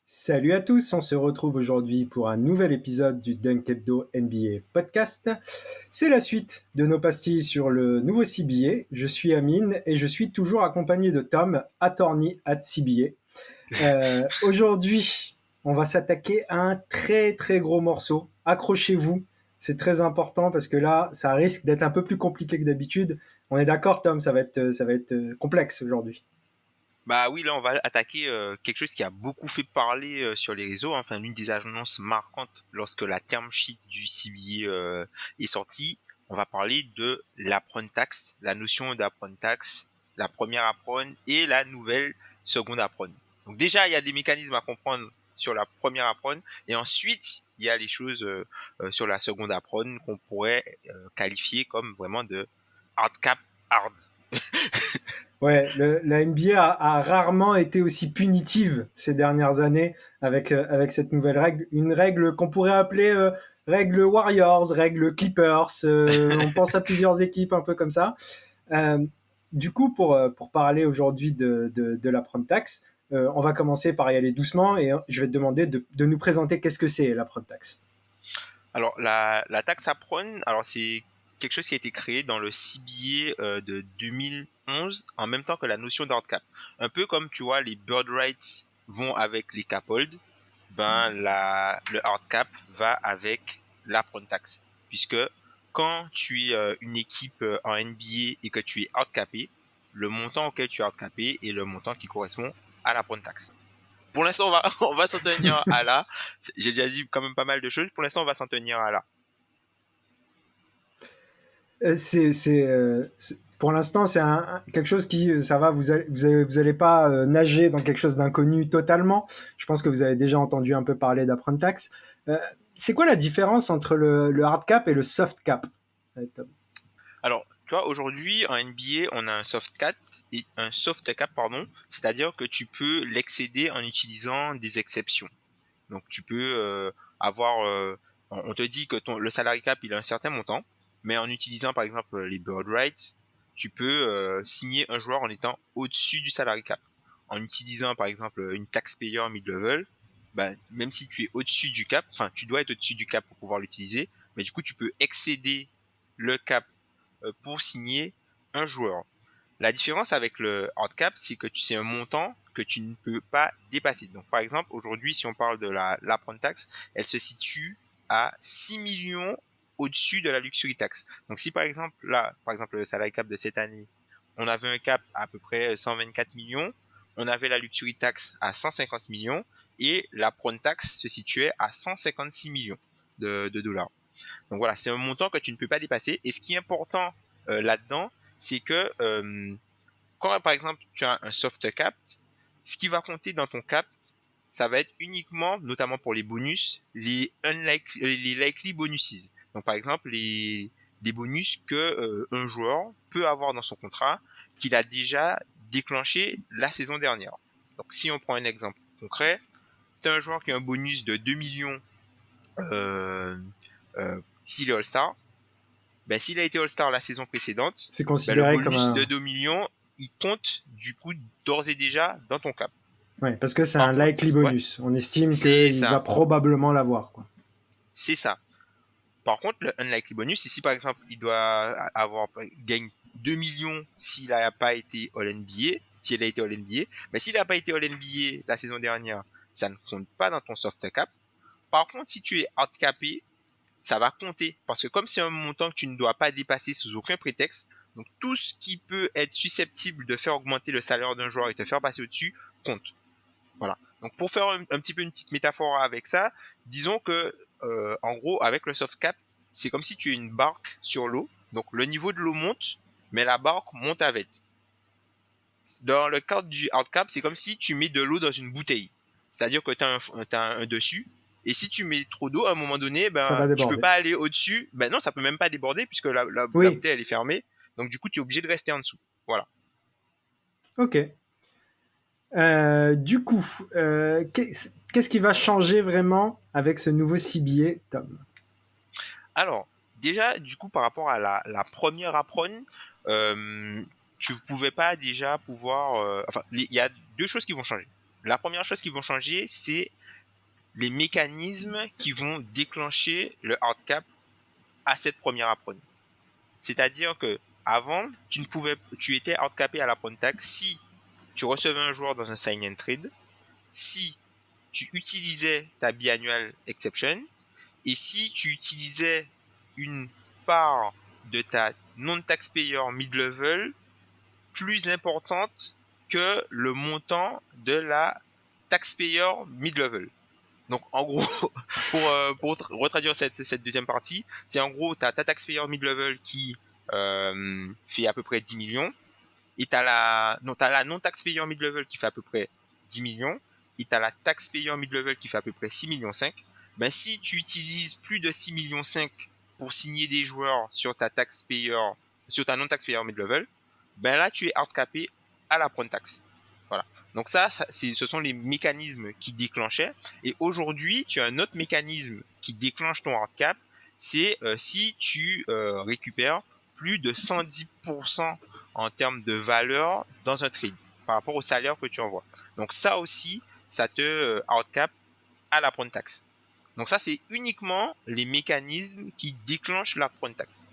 Salut à tous, on se retrouve aujourd'hui pour un nouvel épisode du Dunk Hebdo NBA podcast. C'est la suite de nos pastilles sur le nouveau CBA. Je suis Amine et je suis toujours accompagné de Tom, attorney at CBA. Aujourd'hui, on va s'attaquer à un très très gros morceau. Accrochez-vous, c'est très important parce que là, ça risque d'être un peu plus compliqué que d'habitude. On est d'accord, Tom, ça va être complexe aujourd'hui. Bah oui, là on va attaquer quelque chose qui a beaucoup fait parler sur les réseaux, hein. Enfin l'une des annonces marquantes lorsque la term sheet du CBA est sortie. On va parler de l'apprend tax, la notion d'apprend tax, la première apprend et la nouvelle seconde apprend. Donc déjà il y a des mécanismes à comprendre sur la première apprend et ensuite il y a les choses sur la seconde apprend qu'on pourrait qualifier comme vraiment de hard cap hard. Ouais, la NBA a rarement été aussi punitive ces dernières années avec cette nouvelle règle. Une règle qu'on pourrait appeler règle Warriors, règle Clippers. On pense à plusieurs équipes un peu comme ça. Euh, du coup, pour parler aujourd'hui de la prime tax, on va commencer par y aller doucement et je vais te demander de nous présenter qu'est-ce que c'est la prime tax. Alors, la taxe apron, alors c'est quelque chose qui a été créé dans le CBA de 2011, en même temps que la notion d'hard cap. Un peu comme, tu vois, les bird rights vont avec les cap hold, ben, le hard cap va avec l'apron tax. Puisque quand tu es une équipe en NBA et que tu es hard capé, le montant auquel tu es hard capé est le montant qui correspond à l'apron tax. Pour l'instant, on va s'en tenir à là. J'ai déjà dit quand même pas mal de choses. Pour l'instant, on va s'en tenir à là. Pour l'instant, c'est quelque chose qui, ça va, vous allez pas nager dans quelque chose d'inconnu totalement. Je pense que vous avez déjà entendu un peu parler d'apprend tax. Euh, c'est quoi la différence entre le hard cap et le soft cap, Tom? Alors, tu vois, aujourd'hui, en NBA, on a un soft cap, pardon. C'est-à-dire que tu peux l'excéder en utilisant des exceptions. Donc, tu peux avoir, on te dit que le salary cap, il a un certain montant, mais en utilisant, par exemple, les bird rights, tu peux signer un joueur en étant au-dessus du salary cap. En utilisant, par exemple, une taxpayer mid-level, bah, même si tu es au-dessus du cap, enfin, tu dois être au-dessus du cap pour pouvoir l'utiliser, mais du coup, tu peux excéder le cap pour signer un joueur. La différence avec le hard cap, c'est que c'est un montant que tu ne peux pas dépasser. Donc, par exemple, aujourd'hui, si on parle de l'apprend tax, elle se situe à 6 millions au-dessus de la luxury tax. Donc, si par exemple, là, par exemple, le salary cap de cette année, on avait un cap à peu près 124 millions, on avait la luxury tax à 150 millions et l'apprend tax se situait à 156 millions de dollars. Donc voilà, c'est un montant que tu ne peux pas dépasser. Et ce qui est important là-dedans, c'est que quand par exemple tu as un soft cap, ce qui va compter dans ton cap, ça va être uniquement, notamment pour les bonus, les likely bonuses. Donc par exemple des bonus que un joueur peut avoir dans son contrat qu'il a déjà déclenché la saison dernière. Donc si on prend un exemple concret, tu as un joueur qui a un bonus de 2 millions euh, s'il est All-Star. Ben, s'il a été All-Star la saison précédente, C'est ben, le considéré comme bonus de un, 2 millions, il compte du coup d'ores et déjà dans ton cap. ouais, parce que c'est Par un contre, likely ouais, bonus. On estime c'est qu'il va ça, probablement l'avoir, quoi. c'est ça. Par contre, le unlikely bonus, c'est si par exemple il doit avoir gagne 2 millions s'il n'a pas été All NBA, si il a été All NBA, mais s'il n'a pas été All NBA la saison dernière, ça ne compte pas dans ton soft cap. Par contre, si tu es hard capé, ça va compter. Parce que comme c'est un montant que tu ne dois pas dépasser sous aucun prétexte, donc tout ce qui peut être susceptible de faire augmenter le salaire d'un joueur et te faire passer au-dessus, compte. Voilà. Donc pour faire un petit peu une petite métaphore avec ça, disons que en gros avec le soft cap, c'est comme si tu as une barque sur l'eau. Donc le niveau de l'eau monte, mais la barque monte avec. Dans le cadre du hard cap, c'est comme si tu mets de l'eau dans une bouteille. C'est-à-dire que tu as un dessus. Et si tu mets trop d'eau, à un moment donné, Ça ben, va tu peux déborder. pas aller au-dessus. Ben non, ça peut même pas déborder puisque la Oui, bouteille, elle est fermée. Donc, du coup, tu es obligé de rester en dessous. Voilà. ok. Du coup, qu'est-ce qui va changer vraiment avec ce nouveau CBA, Tom? Alors, déjà, du coup, par rapport à la première apron, euh, tu pouvais pas déjà pouvoir... enfin, il y a deux choses qui vont changer. la première chose qui vont changer, c'est les mécanismes qui vont déclencher le hard cap à cette première apron. C'est-à-dire que avant, tu étais hard capé à la prone tax si tu recevais un joueur dans un sign and trade, si tu utilisais ta biannual exception et si tu utilisais une part de ta non-taxpayer mid-level plus importante que le montant de la taxpayer mid-level. Donc en gros, pour retraduire cette deuxième partie, c'est en gros ta taxpayer mid-level qui fait à peu près 10 millions et t'as la non-taxpayer mid-level qui fait à peu près 10 millions et t'as la taxpayer mid-level qui fait à peu près 6 millions 5. Ben si tu utilises plus de 6 millions 5 pour signer des joueurs sur ta non-taxpayer mid-level, ben là tu es hard capé à la prone tax. Voilà. Donc ce sont les mécanismes qui déclenchaient. Et aujourd'hui, tu as un autre mécanisme qui déclenche ton hard cap, c'est si tu récupères plus de 110% en termes de valeur dans un trade par rapport au salaire que tu envoies. Donc ça aussi, ça te hard cap à la prone tax. Donc ça, c'est uniquement les mécanismes qui déclenchent la prone tax.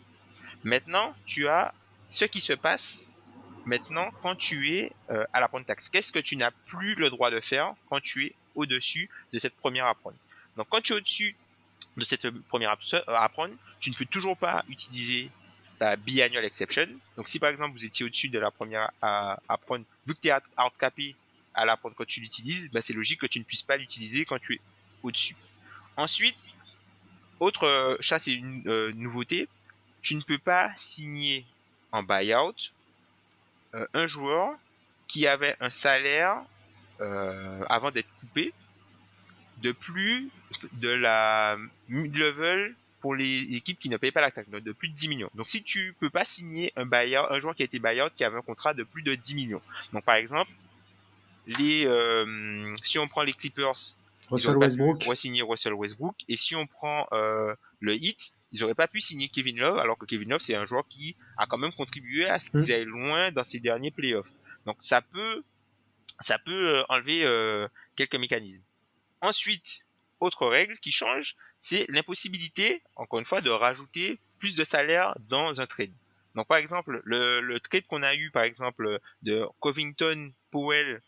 Maintenant, tu as ce qui se passe maintenant quand tu es à la prone tax. Qu'est-ce que tu n'as plus le droit de faire quand tu es au-dessus de cette première apron? Donc quand tu es au-dessus de cette première apron, tu ne peux toujours pas utiliser ta biannual exception. Donc si par exemple vous étiez au-dessus de la première apron, vu que tu es hard capé à l'apron quand tu l'utilises, ben c'est logique que tu ne puisses pas l'utiliser quand tu es au-dessus. Ensuite, ça c'est une nouveauté, tu ne peux pas signer en buyout un joueur qui avait un salaire avant d'être coupé de plus de la mid-level pour les équipes qui ne payent pas la taxe, de plus de 10 millions. Donc si tu peux pas signer un joueur qui a été buyout qui avait un contrat de plus de 10 millions. Donc par exemple, si on prend les Clippers, Russell Westbrook, pu re-signer Russell Westbrook, et si on prend le Heat, ils n'auraient pas pu signer Kevin Love, alors que Kevin Love, c'est un joueur qui a quand même contribué à ce qu'ils aillent loin dans ces derniers playoffs. Donc ça peut enlever quelques mécanismes. Ensuite, autre règle qui change, c'est l'impossibilité, encore une fois, de rajouter plus de salaire dans un trade. Donc par exemple, le trade qu'on a eu, par exemple, de Covington Powell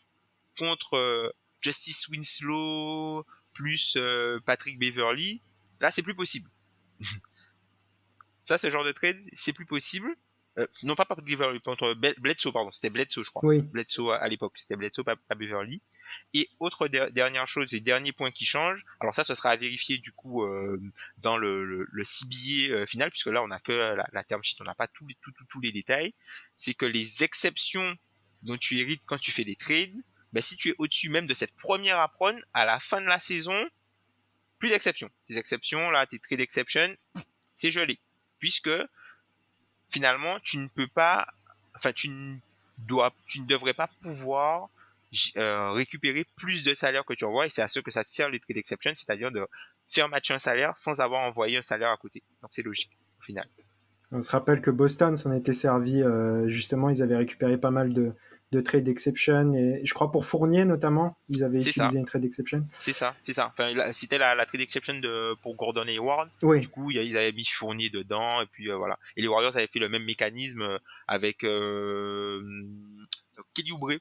contre Justice Winslow plus Patrick Beverly, là c'est plus possible. Ça, ce genre de trade, c'est plus possible. Non, pas Patrick Beverly, contre Bledsoe, pardon, c'était Bledsoe, je crois. Oui. Bledsoe à l'époque, c'était Bledsoe, pas Beverly. Et autre dernière chose et dernier point qui change, alors ça, ce sera à vérifier du coup dans le CBA final, puisque là on n'a que la term sheet, on n'a pas tous les détails. C'est que les exceptions dont tu hérites quand tu fais les trades, ben, si tu es au-dessus même de cette première apron, à la fin de la saison, plus d'exceptions. Tes exceptions, là, tes trade exceptions, c'est gelé. Puisque finalement, tu ne peux pas, enfin, tu ne devrais pas pouvoir récupérer plus de salaire que tu envoies, et c'est à ce que ça sert les trade exceptions, c'est-à-dire de faire matcher un salaire sans avoir envoyé un salaire à côté. Donc c'est logique au final. On se rappelle que Boston s'en était servi, justement, ils avaient récupéré pas mal de trade exception, et je crois pour Fournier notamment, ils avaient utilisé une trade exception. C'est ça. Enfin, c'était la trade exception pour Gordon Hayward. Oui. Du coup, ils avaient mis Fournier dedans, et puis voilà. Et les Warriors avaient fait le même mécanisme avec Kelly Oubre,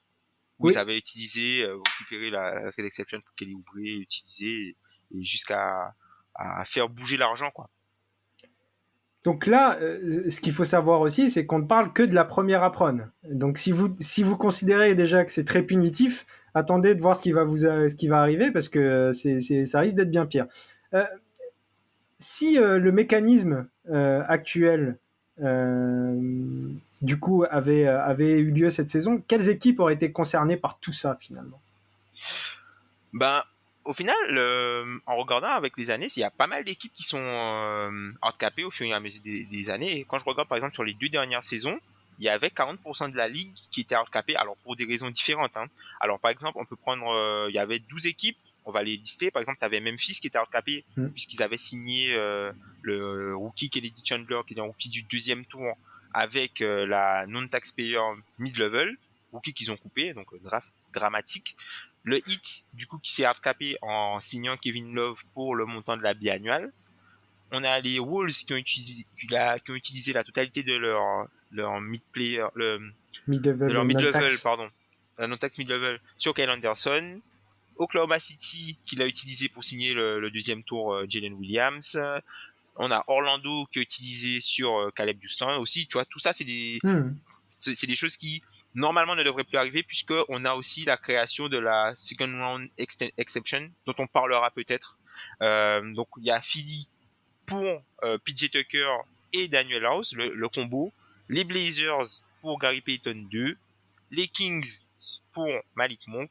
où ils avaient utilisé, récupéré la trade exception pour Kelly Oubre, utiliser et jusqu'à faire bouger l'argent, quoi. Donc là, ce qu'il faut savoir aussi, c'est qu'on ne parle que de la première apron. Donc si vous considérez déjà que c'est très punitif, attendez de voir ce qui va arriver, parce que ça risque d'être bien pire. Si le mécanisme actuel du coup avait eu lieu cette saison, quelles équipes auraient été concernées par tout ça finalement? Ben, au final, en regardant avec les années, il y a pas mal d'équipes qui sont handicapées au fur et à mesure des années. Et quand je regarde par exemple sur les 2 dernières saisons, il y avait 40% de la ligue qui était handicapée, alors pour des raisons différentes. Hein. Alors par exemple, on peut prendre, il y avait 12 équipes, on va les lister. Par exemple, tu avais Memphis qui était handicapé puisqu'ils avaient signé le rookie Kennedy Chandler, qui est un rookie du 2e tour, avec la non-taxpayer mid-level, rookie qu'ils ont coupé, donc draft dramatique. Le Heat, du coup, qui s'est hardcapé en signant Kevin Love pour le montant de la biannuelle. On a les Wolves qui ont utilisé la totalité de leur mid-player, de leur mid-level, pardon, la non-tax mid-level sur Kyle Anderson. Oklahoma City qui l'a utilisé pour signer le deuxième tour Jalen Williams. On a Orlando qui a utilisé sur Caleb Houston aussi. Tu vois, tout ça, c'est des choses qui normalement ne devraient plus arriver puisque on a aussi la création de la second round exception dont on parlera peut-être. Donc il y a Philly pour PJ Tucker et Daniel House, le combo. Les Blazers pour Gary Payton 2. Les Kings pour Malik Monk.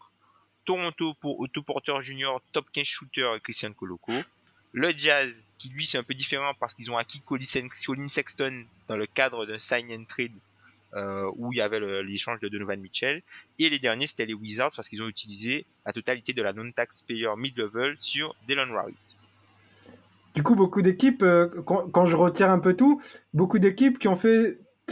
Toronto pour Otto Porter Jr., top 15 shooter et Christian Koloko. Le Jazz, qui lui c'est un peu différent parce qu'ils ont acquis Colin Sexton dans le cadre d'un sign and trade où il y avait l'échange de Donovan Mitchell. Et les derniers c'était les Wizards parce qu'ils ont utilisé la totalité de la non-taxpayer mid-level sur Delon Wright. Du coup, beaucoup d'équipes, quand je retire un peu tout, beaucoup d'équipes qui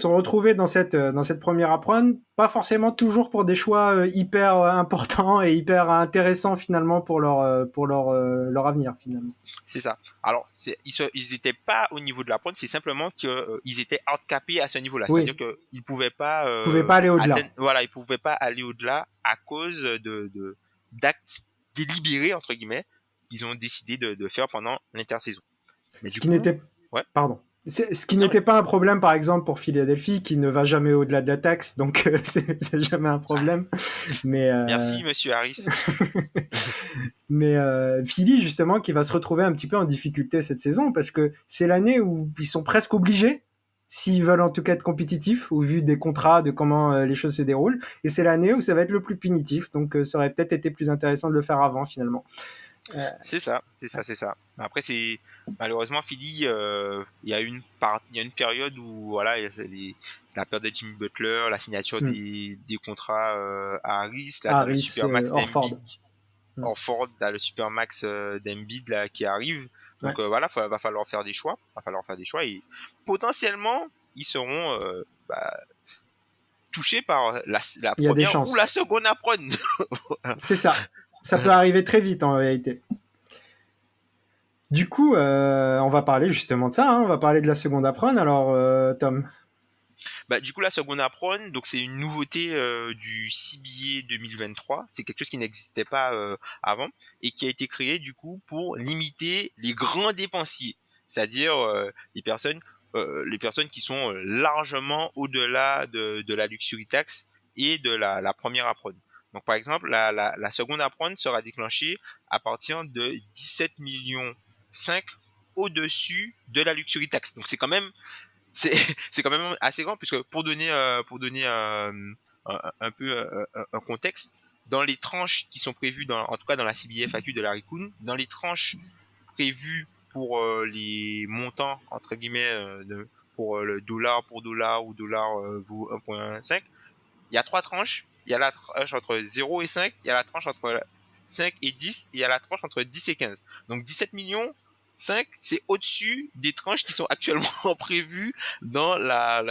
sont retrouvées dans cette première apron, pas forcément toujours pour des choix hyper importants et hyper intéressants finalement pour leur avenir finalement. C'est ça. Alors, ils étaient pas au niveau de la prod, c'est simplement qu'ils étaient outcapés à ce niveau-là. Oui. C'est-à-dire qu'ils pouvaient pas aller au-delà. Voilà, ils pouvaient pas aller au-delà à cause d'actes délibérés entre guillemets qu'ils ont décidé de faire pendant l'intersaison. Mais ce qui n'était pas un problème, par exemple, pour Philadelphie, qui ne va jamais au-delà de la taxe, donc c'est jamais un problème. Mais merci, Monsieur Harris. Mais Philly, justement, qui va se retrouver un petit peu en difficulté cette saison, parce que c'est l'année où ils sont presque obligés, s'ils veulent en tout cas être compétitifs, au vu des contrats, de comment les choses se déroulent, et c'est l'année où ça va être le plus punitif, donc ça aurait peut-être été plus intéressant de le faire avant, finalement. C'est ça. Après, malheureusement Philly, il y a une période où voilà, il y a la perte de Jimmy Butler, la signature des contrats à Harris, là, le supermax d'Embiid, Orford, là, le supermax d'Embiid là qui arrive. Donc voilà, va falloir faire des choix. Et potentiellement ils seront touchés par la première ou la seconde apron. C'est ça. Ça peut arriver très vite en réalité. Du coup, on va parler justement de ça. On va parler de la seconde apron. Alors, Tom. Du coup, la seconde apron, donc c'est une nouveauté du CBA 2023. C'est quelque chose qui n'existait pas avant et qui a été créé du coup pour limiter les grands dépensiers, c'est-à-dire les personnes qui sont largement au-delà de la luxury tax et de la première apron. Donc par exemple, la seconde apron sera déclenchée à partir de 17 millions 5 au-dessus de la luxury tax. Donc c'est quand même assez grand puisque pour donner un peu un contexte, dans les tranches qui sont prévues en tout cas dans la CBFAQ de Larry Coon, dans les tranches prévues pour les montants entre guillemets pour le dollar pour dollar ou dollar vaut 1.5, il y a 3 tranches. Il y a la tranche entre 0 et 5, il y a la tranche entre 5 et 10 et il y a la tranche entre 10 et 15. Donc 17 millions 5, c'est au-dessus des tranches qui sont actuellement prévues dans la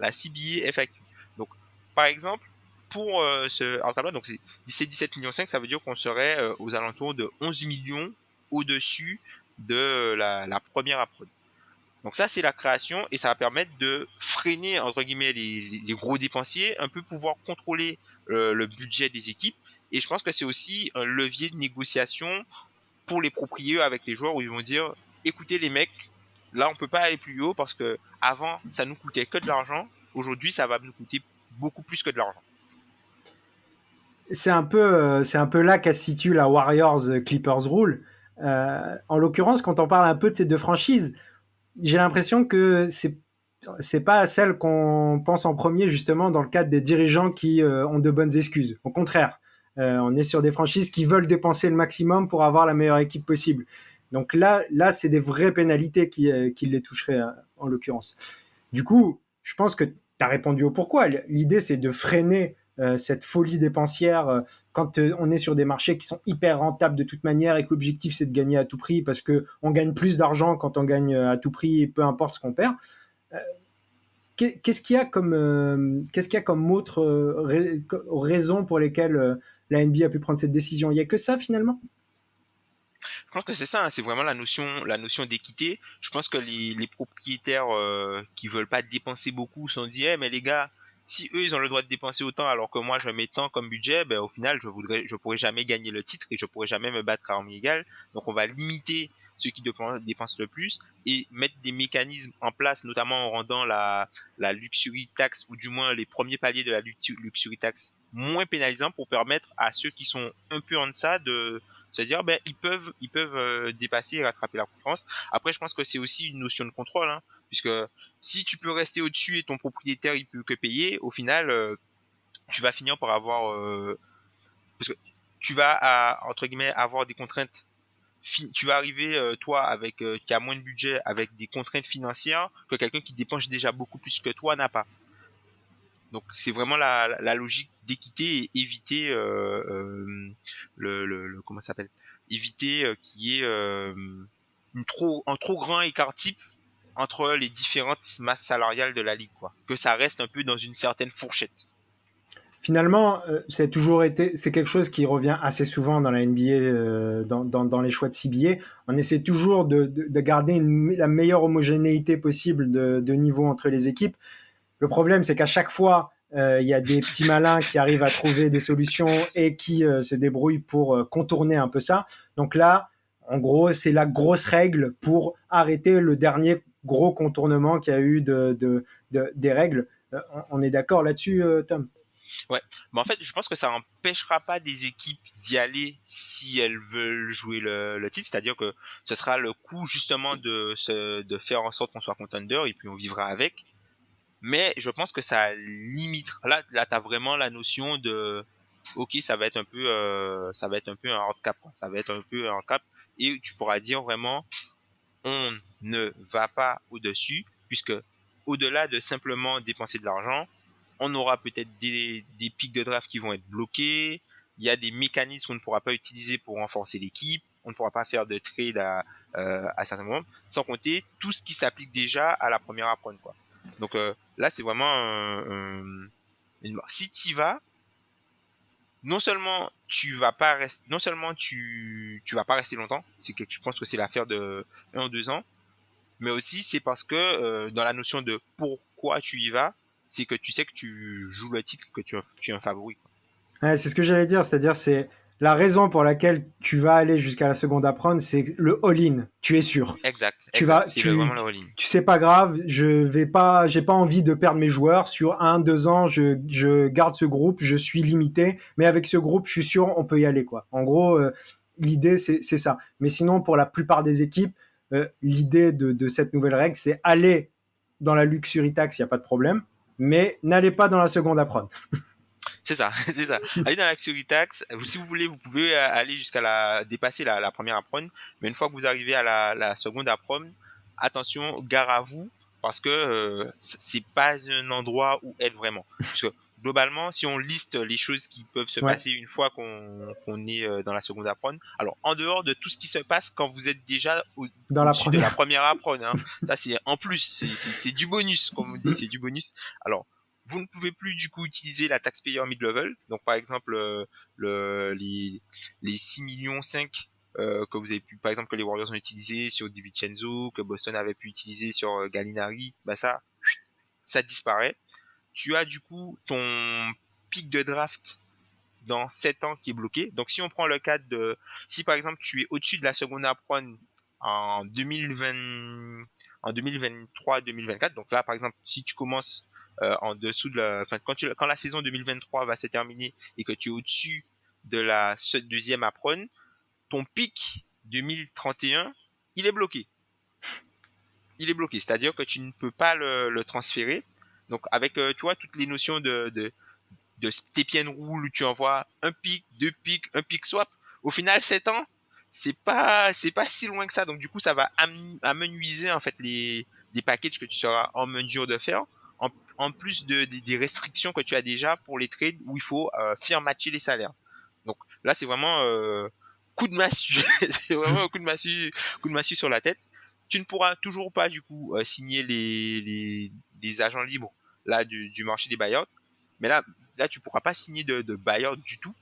CBA FAQ. Donc par exemple, pour ce alors donc c'est 17 millions 5, ça veut dire qu'on serait aux alentours de 11 millions au-dessus de la première approche. Donc ça, c'est la création et ça va permettre de freiner, entre guillemets, les gros dépensiers, un peu pouvoir contrôler le budget des équipes. Et je pense que c'est aussi un levier de négociation pour les propriétaires avec les joueurs où ils vont dire, écoutez les mecs, là on peut pas aller plus haut parce que avant ça nous coûtait que de l'argent, aujourd'hui ça va nous coûter beaucoup plus que de l'argent. C'est un peu là qu'elle se situe la Warriors Clippers rule. En l'occurrence, quand on parle un peu de ces deux franchises, j'ai l'impression que c'est pas celle qu'on pense en premier justement dans le cadre des dirigeants qui ont de bonnes excuses. Au contraire, on est sur des franchises qui veulent dépenser le maximum pour avoir la meilleure équipe possible. Donc là c'est des vraies pénalités qui les toucheraient en l'occurrence. Du coup, je pense que tu as répondu au pourquoi. L'idée, c'est de freiner cette folie dépensière quand on est sur des marchés qui sont hyper rentables de toute manière et que l'objectif c'est de gagner à tout prix parce qu'on gagne plus d'argent quand on gagne à tout prix, peu importe ce qu'on perd. qu'est-ce qu'il y a comme autre raison pour lesquelles la NBA a pu prendre cette décision? Il y a que ça finalement? Je pense que c'est ça, hein, c'est vraiment la notion d'équité. Je pense que les propriétaires qui veulent pas dépenser beaucoup se sont dit, eh, mais les gars, si eux ils ont le droit de dépenser autant alors que moi je mets tant comme budget, ben au final je pourrais jamais gagner le titre et je pourrais jamais me battre à armes égales. Donc on va limiter ceux qui dépensent le plus et mettre des mécanismes en place, notamment en rendant la luxury tax ou du moins les premiers paliers de la luxury tax moins pénalisants pour permettre à ceux qui sont un peu en deçà de c'est-à-dire, ben, ils peuvent dépasser et rattraper la concurrence. Après, je pense que c'est aussi une notion de contrôle, hein, puisque si tu peux rester au-dessus et ton propriétaire il peut que payer, au final, tu vas finir par avoir, parce que tu vas entre guillemets avoir des contraintes. Tu vas arriver toi avec qui a moins de budget avec des contraintes financières que quelqu'un qui dépense déjà beaucoup plus que toi n'a pas. Donc c'est vraiment la logique d'équité et éviter comment ça s'appelle éviter qu'il y ait un trop grand écart type entre les différentes masses salariales de la ligue quoi. Que ça reste un peu dans une certaine fourchette. Finalement, c'est quelque chose qui revient assez souvent dans la NBA, dans les choix de CBA. On essaie toujours de garder la meilleure homogénéité possible de niveau entre les équipes. Le problème, c'est qu'à chaque fois, il y a des petits malins qui arrivent à trouver des solutions et qui se débrouillent pour contourner un peu ça. Donc là, en gros, c'est la grosse règle pour arrêter le dernier gros contournement qu'il y a eu des règles. On est d'accord là-dessus, Tom? Ouais, mais en fait, je pense que ça empêchera pas des équipes d'y aller si elles veulent jouer le titre, c'est-à-dire que ce sera le coup justement de faire en sorte qu'on soit contender et puis on vivra avec. Mais je pense que ça limite. Là, t'as vraiment la notion de, ok, ça va être un peu un handicap, quoi. Ça va être un peu un handicap, et tu pourras dire vraiment, on ne va pas au-dessus, puisque au-delà de simplement dépenser de l'argent, on aura peut-être des pics de draft qui vont être bloqués. Il y a des mécanismes qu'on ne pourra pas utiliser pour renforcer l'équipe. On ne pourra pas faire de trade à certains moments, sans compter tout ce qui s'applique déjà à la première apron, quoi. Donc là, c'est vraiment si tu y vas, non seulement tu vas pas rester longtemps, c'est que je pense que c'est l'affaire de 1 ou 2 ans, mais aussi c'est parce que dans la notion de pourquoi tu y vas, c'est que tu sais que tu joues le titre, que tu es un favori, quoi. Ouais, c'est ce que j'allais dire, c'est-à-dire c'est la raison pour laquelle tu vas aller jusqu'à la seconde apprendre, c'est le all-in. Tu es sûr. Exact, Tu exact. vas, C'est tu, vraiment le all-in. tu sais pas grave. J'ai pas envie de perdre mes joueurs sur 1, 2 ans. Je garde ce groupe, je suis limité, mais avec ce groupe, je suis sûr, on peut y aller quoi. En gros, l'idée c'est ça. Mais sinon, pour la plupart des équipes, l'idée de cette nouvelle règle, c'est aller dans la luxury tax, il y a pas de problème, mais n'allez pas dans la seconde apprendre. C'est ça, c'est ça. Allez dans la Luxury Tax. Si vous voulez, vous pouvez aller jusqu'à dépasser la première apron. Mais une fois que vous arrivez à la seconde apron, attention, gare à vous, parce que c'est pas un endroit où être vraiment. Parce que globalement, si on liste les choses qui peuvent se Ouais. passer une fois qu'on est dans la seconde apron, alors en dehors de tout ce qui se passe quand vous êtes déjà Dans la au-dessus de la première. première apron, hein, ça c'est en plus, c'est du bonus, comme on dit, c'est du bonus. Alors vous ne pouvez plus du coup utiliser la taxpayer mid-level. Donc par exemple les 6 millions 5 que vous avez pu, par exemple que les Warriors ont utilisé sur DiVincenzo, que Boston avait pu utiliser sur Gallinari, bah ça disparaît. Tu as du coup ton pic de draft dans 7 ans qui est bloqué. Donc si on prend le cas de si par exemple tu es au-dessus de la seconde apron en 2020 en 2023-2024, donc là par exemple si tu commences en dessous de enfin quand la saison 2023 va se terminer et que tu es au-dessus de la deuxième apron, ton pic 2031, il est bloqué. Il est bloqué, c'est-à-dire que tu ne peux pas le transférer. Donc avec tu vois toutes les notions de step and rule où tu envoies un pic, 2 pics, un pic swap, au final 7 ans, c'est pas si loin que ça. Donc du coup, ça va amenuiser en fait les packages que tu seras en mesure de faire en plus des restrictions que tu as déjà pour les trades où il faut faire matcher les salaires. Donc là, c'est vraiment coup de massue, c'est vraiment un coup de massue sur la tête. Tu ne pourras toujours pas du coup signer des agents libres là du marché des buyouts. Mais là tu pourras pas signer de buyout du tout.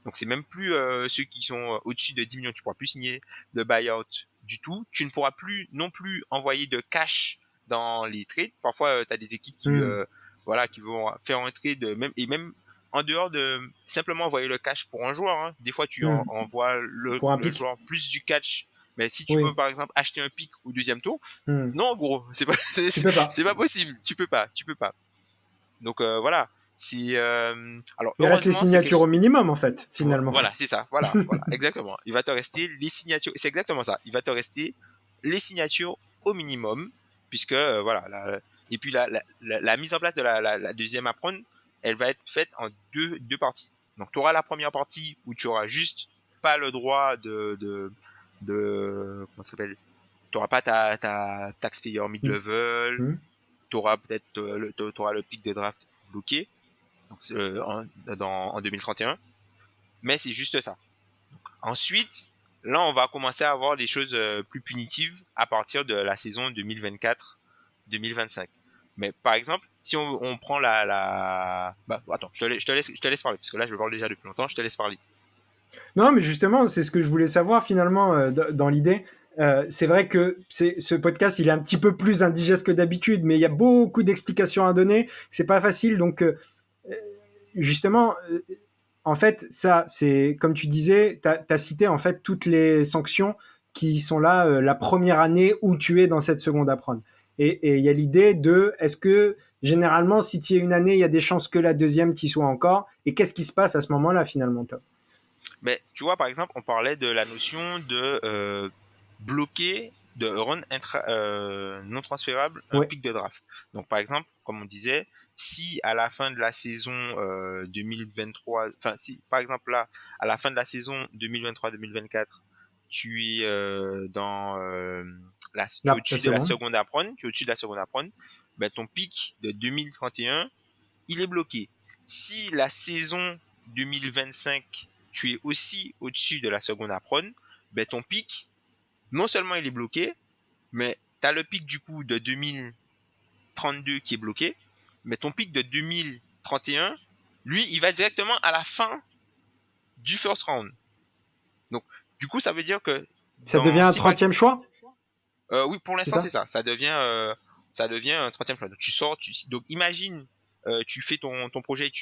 Donc c'est même plus ceux qui sont au-dessus de 10 millions, tu pourras plus signer de buyout du tout. Tu ne pourras plus non plus envoyer de cash dans les trades. Parfois tu as des équipes qui voilà qui vont faire un trade même en dehors de simplement envoyer le cash pour un joueur, hein. Des fois tu envoies pour un le pic. joueur plus du cash. Mais si tu Oui. veux par exemple acheter un pick au deuxième tour, non gros, Tu peux pas. c'est pas possible, tu peux pas. Donc voilà, c'est alors Il reste les heureusement signatures au minimum en fait, finalement. voilà, c'est ça, voilà, exactement. Il va te rester les signatures, c'est exactement ça. Il va te rester les signatures au minimum, puisque voilà, et puis la mise en place de la deuxième apprendre, elle va être faite en deux parties. Donc tu auras la première partie où tu auras juste pas le droit de comment ça s'appelle, tu auras pas ta taxpayer mid-level, tu auras peut-être t'auras le pic de draft bloqué donc, en 2031, mais c'est juste ça. Donc, ensuite, là, on va commencer à avoir des choses plus punitives à partir de la saison 2024-2025. Mais par exemple, si on prend bah, attends, je te laisse parler, parce que là, je parle déjà depuis longtemps, je te laisse parler. Non, mais justement, c'est ce que je voulais savoir finalement dans l'idée. C'est vrai que ce podcast, il est un petit peu plus indigeste que d'habitude, mais il y a beaucoup d'explications à donner. C'est pas facile, donc justement, en fait, ça, c'est comme tu disais, t'as cité en fait toutes les sanctions qui sont là la première année où tu es dans cette seconde apprendre. Et il y a l'idée de, est-ce que généralement, si tu es une année, il y a des chances que la deuxième t'y soit encore. Et qu'est-ce qui se passe à ce moment-là finalement, Tom? Mais tu vois, par exemple, on parlait de la notion de bloquer, de run non transférable un pic de draft. Donc, par exemple, comme on disait, si à la fin de la saison 2023, enfin, si par exemple là, à la fin de la saison 2023-2024, tu es tu es au-dessus de la seconde apprendre, ben, ton pic de 2031, il est bloqué. Si la saison 2025 tu es aussi au-dessus de la seconde apprendre, ben ton pic, non seulement il est bloqué, mais tu as le pic du coup de 2032 qui est bloqué, mais ton pic de 2031, lui, il va directement à la fin du first round. Donc, du coup, ça veut dire que... Ça devient un 30e choix? Oui, pour l'instant, c'est ça. Ça devient un 30e choix. Donc, donc imagine, tu fais ton projet,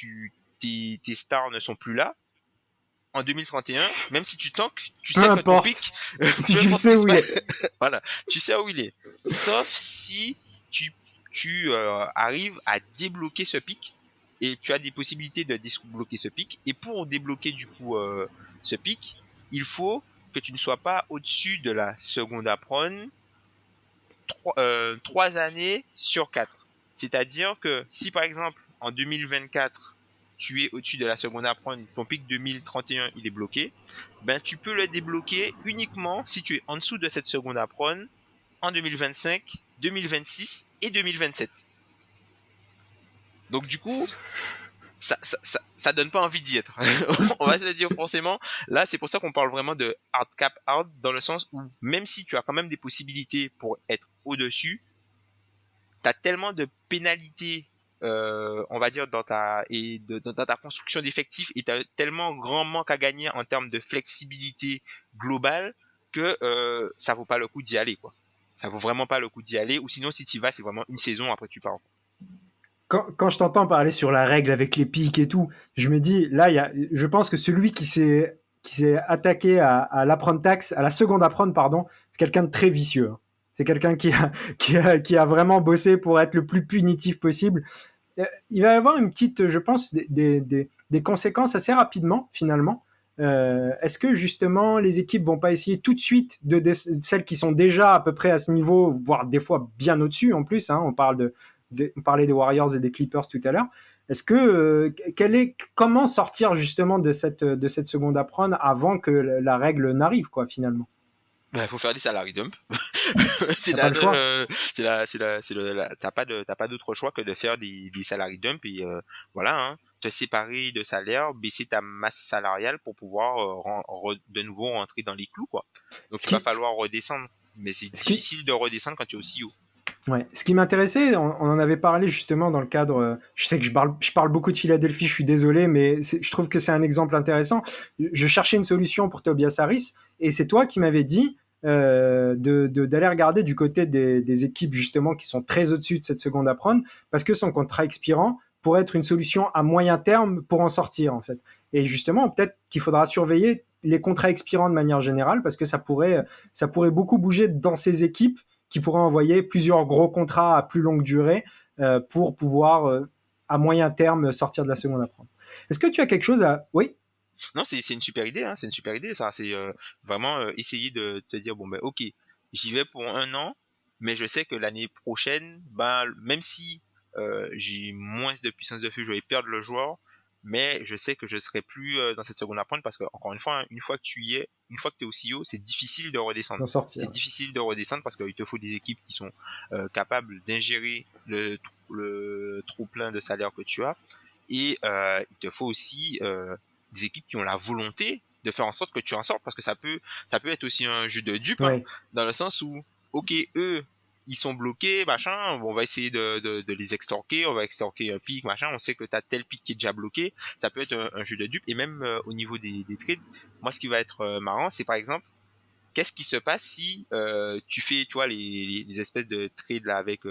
tes stars ne sont plus là. En 2031, même si tu tankes, tu sais que ton pic, si tu sais où il est. Voilà, tu sais où il est. Sauf si tu arrives à débloquer ce pic, et tu as des possibilités de débloquer ce pic. Et pour débloquer du coup ce pic, il faut que tu ne sois pas au-dessus de la seconde apprendre 3 années sur 4. C'est-à-dire que si par exemple en 2024 tu es au-dessus de la seconde apprendre, ton pic 2031 il est bloqué, ben tu peux le débloquer uniquement si tu es en dessous de cette seconde apprendre en 2025, 2026 et 2027. Donc du coup, ça donne pas envie d'y être. On va se le dire forcément. Là, c'est pour ça qu'on parle vraiment de hard cap hard, dans le sens où même si tu as quand même des possibilités pour être au-dessus, tu as tellement de pénalités, on va dire, dans ta construction d'effectifs, et tu as tellement grand manque à gagner en termes de flexibilité globale que ça vaut pas le coup d'y aller, quoi. Ça vaut vraiment pas le coup d'y aller, ou sinon si tu y vas, c'est vraiment une saison, après tu pars. Quand je t'entends parler sur la règle avec les pics et tout, je me dis, là, je pense que celui qui s'est attaqué à l'apprendre taxe, à la seconde apprendre, pardon, c'est quelqu'un de très vicieux. C'est quelqu'un qui a vraiment bossé pour être le plus punitif possible. Il va y avoir une petite, je pense, des conséquences assez rapidement, finalement. Est-ce que justement les équipes vont pas essayer tout de suite de celles qui sont déjà à peu près à ce niveau, voire des fois bien au-dessus en plus, hein, on parlait des Warriors et des Clippers tout à l'heure. Est-ce que comment sortir justement de cette seconde apprendre avant que la règle n'arrive, quoi, finalement? Il faut faire des salary dump. T'as pas d'autre choix que de faire des salary dump, et voilà, hein, te séparer de salaire, baisser ta masse salariale pour pouvoir de nouveau rentrer dans les clous, quoi. Donc il va falloir redescendre, mais c'est difficile de redescendre quand tu es aussi haut. Ouais. Ce qui m'intéressait, on en avait parlé justement dans le cadre. Je sais que je parle beaucoup de Philadelphie, je suis désolé, mais je trouve que c'est un exemple intéressant. Je cherchais une solution pour Tobias Harris, et c'est toi qui m'avais dit d'aller regarder du côté des équipes justement qui sont très au-dessus de cette seconde à prendre, parce que son contrat expirant pourrait être une solution à moyen terme pour en sortir en fait. Et justement, peut-être qu'il faudra surveiller les contrats expirants de manière générale, parce que ça pourrait beaucoup bouger dans ces équipes qui pourrait envoyer plusieurs gros contrats à plus longue durée pour pouvoir, à moyen terme, sortir de la seconde à prendre. Est-ce que tu as quelque chose à... Oui. Non, c'est une super idée, hein, c'est une super idée, ça. C'est vraiment essayer de te dire, bon, ben, ok, j'y vais pour un an, mais je sais que l'année prochaine, ben, même si j'ai moins de puissance de feu, je vais perdre le joueur, mais je sais que je serai plus dans cette seconde à prendre parce que, encore une fois, hein, une fois que tu y es, une fois que tu es aussi haut, c'est difficile de redescendre. D'en sortir. C'est difficile de redescendre parce qu'il te faut des équipes qui sont capables d'ingérer le trop plein de salaire que tu as. Et il te faut aussi des équipes qui ont la volonté de faire en sorte que tu en sortes, parce que ça peut être aussi un jeu de dupe, hein, Ouais. dans le sens où, ok, eux, ils sont bloqués, machin, on va essayer de les extorquer, on va extorquer un pic, machin, on sait que t'as tel pic qui est déjà bloqué, ça peut être un jeu de dupe. Et même au niveau des trades, moi ce qui va être marrant, c'est par exemple, qu'est-ce qui se passe si tu fais, tu vois, les espèces de trades là avec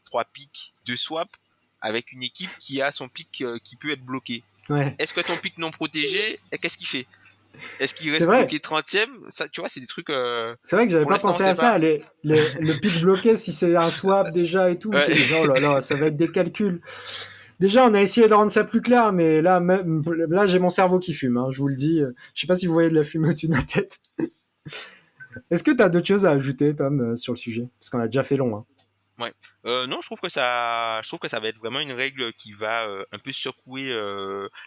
3 pics, 2 swaps, avec une équipe qui a son pic qui peut être bloqué. Ouais. Est-ce que ton pic non protégé, qu'est-ce qu'il fait? Est-ce qu'il C'est reste vrai. bloqué 30e? Ça, tu vois, c'est des trucs. C'est vrai que j'avais Pour pas l'instant, on pensé sait à pas. ça. Le pic bloqué, si c'est un swap déjà et tout, Ouais. oh là là, ça va être des calculs. Déjà, on a essayé de rendre ça plus clair, mais là, là j'ai mon cerveau qui fume, hein, je vous le dis. Je sais pas si vous voyez de la fumée au-dessus de ma tête. Est-ce que tu as d'autres choses à ajouter, Tom, sur le sujet? Parce qu'on a déjà fait long. Hein. Ouais. Non, je trouve que ça va être vraiment une règle qui va un peu secouer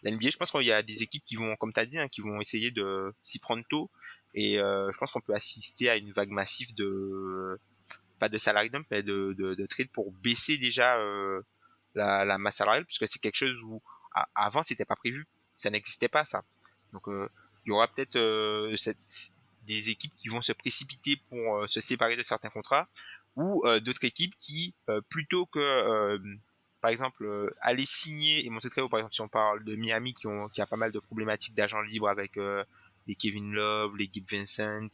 la NBA. Je pense qu'il y a des équipes qui vont, comme tu as dit, hein, qui vont essayer de s'y prendre tôt. Et je pense qu'on peut assister à une vague massive de, pas de salary dump, mais de trade pour baisser déjà la masse salariale, puisque c'est quelque chose où avant c'était pas prévu, ça n'existait pas ça. Donc il y aura peut-être des équipes qui vont se précipiter pour se séparer de certains contrats, ou d'autres équipes qui plutôt que par exemple aller signer et montrer très haut, par exemple si on parle de Miami qui a pas mal de problématiques d'agents libres avec les Kevin Love, les Gabe Vincent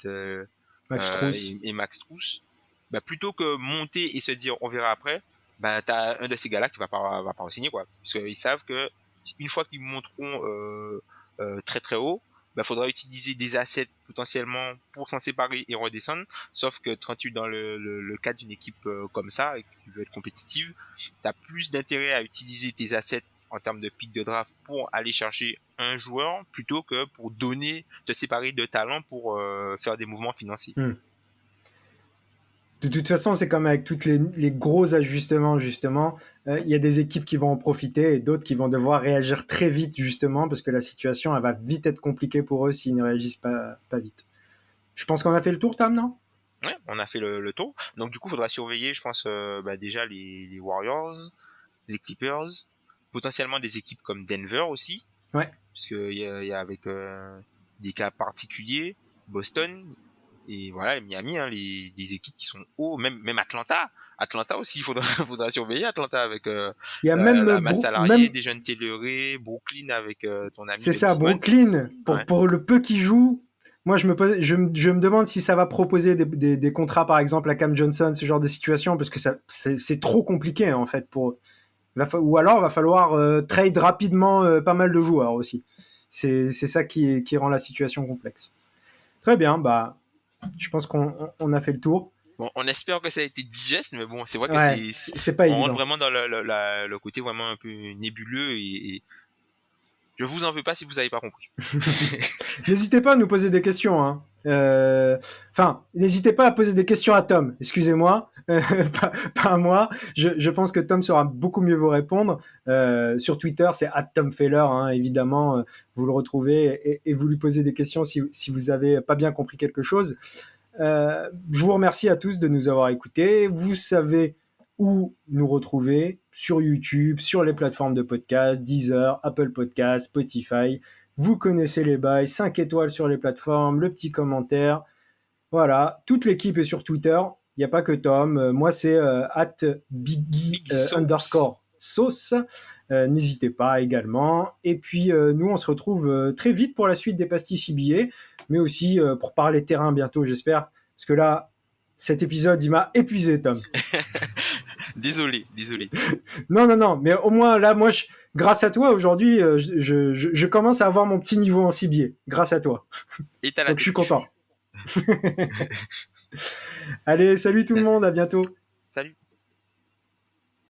Max Strus. et Max Strus, bah, plutôt que monter et se dire on verra après, bah, t'as un de ces gars-là qui va pas signer, quoi. Parce qu'ils savent que une fois qu'ils monteront très très haut, bah, faudra utiliser des assets potentiellement pour s'en séparer et redescendre. Sauf que quand tu es dans le cadre d'une équipe comme ça et que tu veux être compétitive, t'as plus d'intérêt à utiliser tes assets en termes de pick de draft pour aller chercher un joueur plutôt que pour te séparer de talent pour faire des mouvements financiers. De toute façon, c'est comme avec tous les gros ajustements, justement. Il y a des équipes qui vont en profiter et d'autres qui vont devoir réagir très vite, justement, parce que la situation, elle va vite être compliquée pour eux s'ils ne réagissent pas vite. Je pense qu'on a fait le tour, Tom, non? Ouais, on a fait le tour. Donc du coup, il faudra surveiller, je pense, bah, déjà les Warriors, les Clippers, potentiellement des équipes comme Denver aussi, Ouais. parce que il y a avec des cas particuliers, Boston et voilà, Miami, hein, les équipes qui sont hauts, même Atlanta. Atlanta aussi, il faudra, faudra surveiller Atlanta avec Il y a même, la masse salariée, même des jeunes Tayloré, Brooklyn avec ton ami c'est Ben ça, Simmons. Brooklyn, Ouais. pour le peu qu'il joue, moi je me demande si ça va proposer des contrats par exemple à Cam Johnson, ce genre de situation, parce que c'est trop compliqué en fait pour ou alors va falloir trade rapidement pas mal de joueurs aussi. C'est ça qui rend la situation complexe. Très bien, bah je pense qu'on a fait le tour. Bon, on espère que ça a été digeste, mais bon, c'est vrai que Ouais, c'est pas on rentre évident. vraiment dans le côté vraiment un peu nébuleux et je vous en veux pas si vous avez pas compris. N'hésitez pas à nous poser des questions. Hein. Enfin, n'hésitez pas à poser des questions à Tom. Excusez-moi, pas à moi. Je pense que Tom saura beaucoup mieux vous répondre. Sur Twitter, c'est @TomFeller, hein, évidemment. Vous le retrouvez et vous lui posez des questions si vous avez pas bien compris quelque chose. Je vous remercie à tous de nous avoir écoutés. Vous savez où nous retrouver sur YouTube, sur les plateformes de podcast, Deezer, Apple Podcast, Spotify. Vous connaissez les bails, 5 étoiles sur les plateformes, le petit commentaire. Voilà, toute l'équipe est sur Twitter. Il n'y a pas que Tom. Moi, c'est @biggie Big Sauce. underscore sauce. N'hésitez pas également. Et puis, nous, on se retrouve très vite pour la suite des pastilles CBA, mais aussi pour parler terrain bientôt, j'espère. Parce que là, cet épisode, il m'a épuisé, Tom. Désolé. Non. Mais au moins, là, moi, grâce à toi, aujourd'hui, je commence à avoir mon petit niveau en CBA. Grâce à toi. Et t'as la Donc, je suis tête. content. Allez, salut tout le monde. À bientôt. Salut.